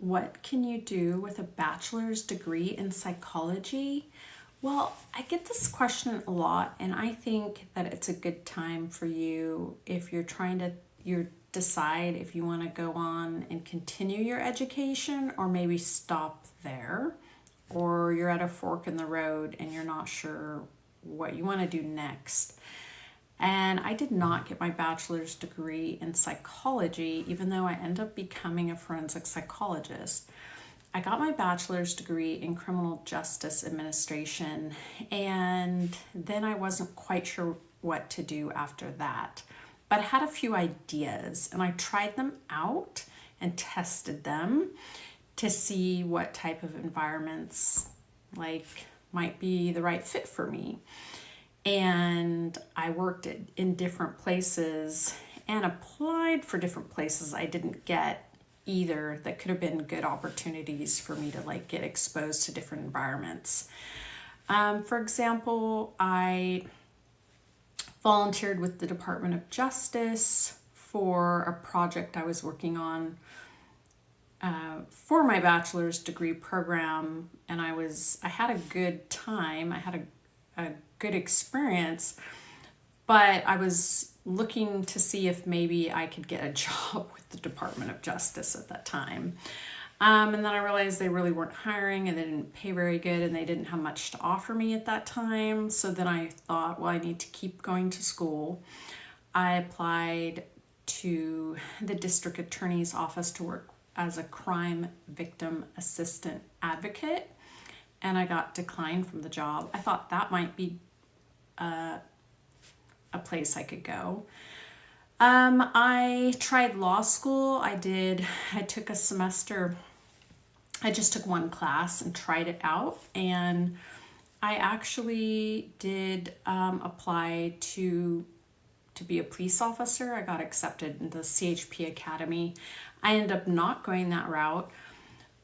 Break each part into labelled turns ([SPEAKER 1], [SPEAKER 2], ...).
[SPEAKER 1] What can you do with a bachelor's degree in psychology? Well, I get this question a lot, and I think that it's a good time for you if you're trying to decide if you want to go on and continue your education or maybe stop there, or you're at a fork in the road and you're not sure what you want to do next. And I did not get my bachelor's degree in psychology, even though I ended up becoming a forensic psychologist. I got my bachelor's degree in criminal justice administration, and then I wasn't quite sure what to do after that. But I had a few ideas, and I tried them out and tested them to see what type of environments might be the right fit for me. And I worked in different places and applied for different places I didn't get either that could have been good opportunities for me to get exposed to different environments. For example, I volunteered with the Department of Justice for a project I was working on for my bachelor's degree program, and I had a good time. I had a good experience, but I was looking to see if maybe I could get a job with the Department of Justice at that time. And then I realized they really weren't hiring, and they didn't pay very good, and they didn't have much to offer me at that time. So then I thought, well, I need to keep going to school. I applied to the district attorney's office to work as a crime victim assistant advocate, and I got declined from the job. I thought that might be a place I could go. I tried law school. I took a semester. I just took one class and tried it out, and I actually did apply to be a police officer. I got accepted in the CHP Academy. I ended up not going that route.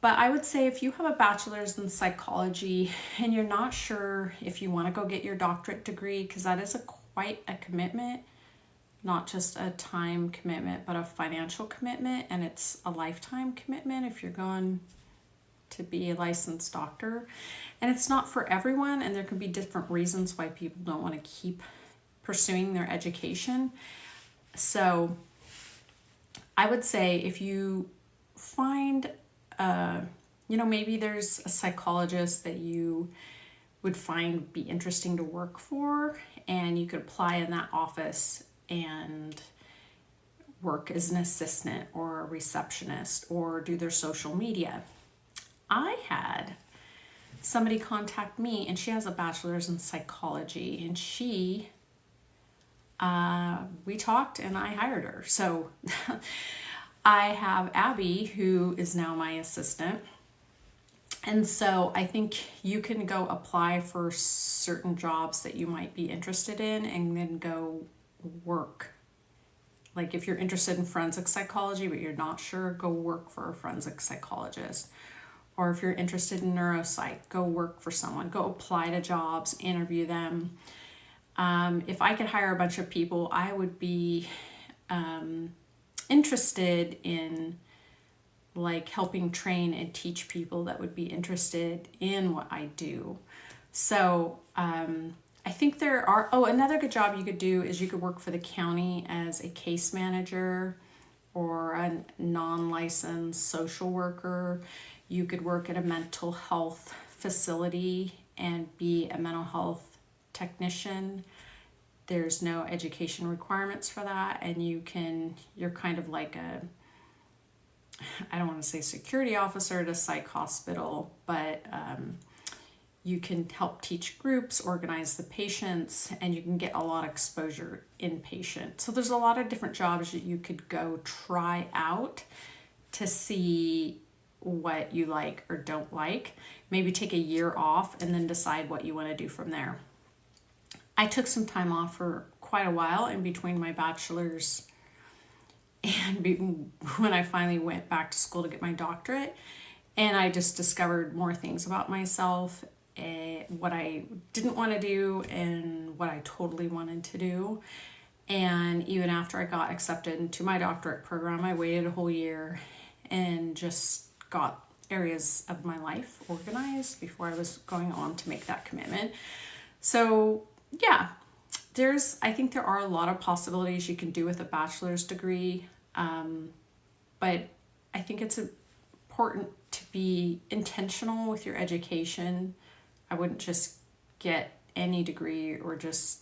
[SPEAKER 1] But I would say if you have a bachelor's in psychology and you're not sure if you want to go get your doctorate degree, because that is quite a commitment, not just a time commitment, but a financial commitment, and it's a lifetime commitment if you're going to be a licensed doctor. And it's not for everyone, and there can be different reasons why people don't want to keep pursuing their education. So I would say if you find maybe there's a psychologist that you would find be interesting to work for, and you could apply in that office and work as an assistant or a receptionist or do their social media. I had somebody contact me, and she has a bachelor's in psychology, and we talked and I hired her. So I have Abby, who is now my assistant. And so I think you can go apply for certain jobs that you might be interested in and then go work. Like if you're interested in forensic psychology, but you're not sure, go work for a forensic psychologist. Or if you're interested in neuropsych, go work for someone. Go apply to jobs, interview them. If I could hire a bunch of people, I would be interested in helping train and teach people that would be interested in what I do. So I think there are, another good job you could do is you could work for the county as a case manager or a non-licensed social worker. You could work at a mental health facility and be a mental health technician. There's no education requirements for that, and you're kind of like I don't want to say security officer at a psych hospital, but you can help teach groups, organize the patients, and you can get a lot of exposure inpatient. So there's a lot of different jobs that you could go try out to see what you like or don't like. Maybe take a year off and then decide what you want to do from there. I took some time off for quite a while in between my bachelor's and when I finally went back to school to get my doctorate, and I just discovered more things about myself, what I didn't want to do and what I totally wanted to do. And even after I got accepted into my doctorate program, I waited a whole year and just got areas of my life organized before I was going on to make that commitment. So yeah, I think there are a lot of possibilities you can do with a bachelor's degree, but I think it's important to be intentional with your education. I wouldn't just get any degree or just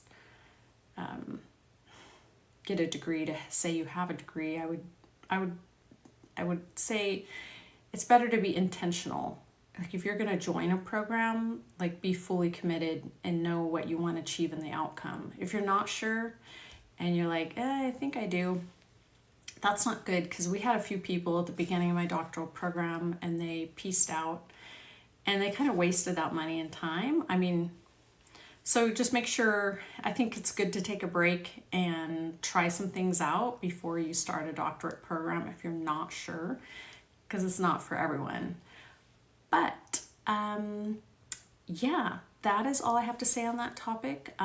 [SPEAKER 1] get a degree to say you have a degree. I would say it's better to be intentional. Like if you're going to join a program, like be fully committed and know what you want to achieve in the outcome. If you're not sure and you're like, I think I do, that's not good, because we had a few people at the beginning of my doctoral program and they pieced out and they kind of wasted that money and time. I mean, so just make sure, I think it's good to take a break and try some things out before you start a doctorate program if you're not sure, because it's not for everyone. But yeah, that is all I have to say on that topic.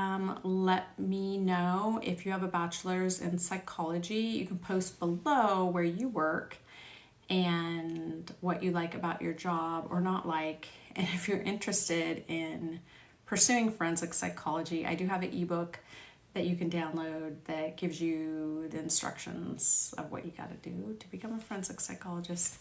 [SPEAKER 1] Let me know if you have a bachelor's in psychology. You can post below where you work and what you like about your job or not like. And if you're interested in pursuing forensic psychology, I do have an ebook that you can download that gives you the instructions of what you got to do to become a forensic psychologist.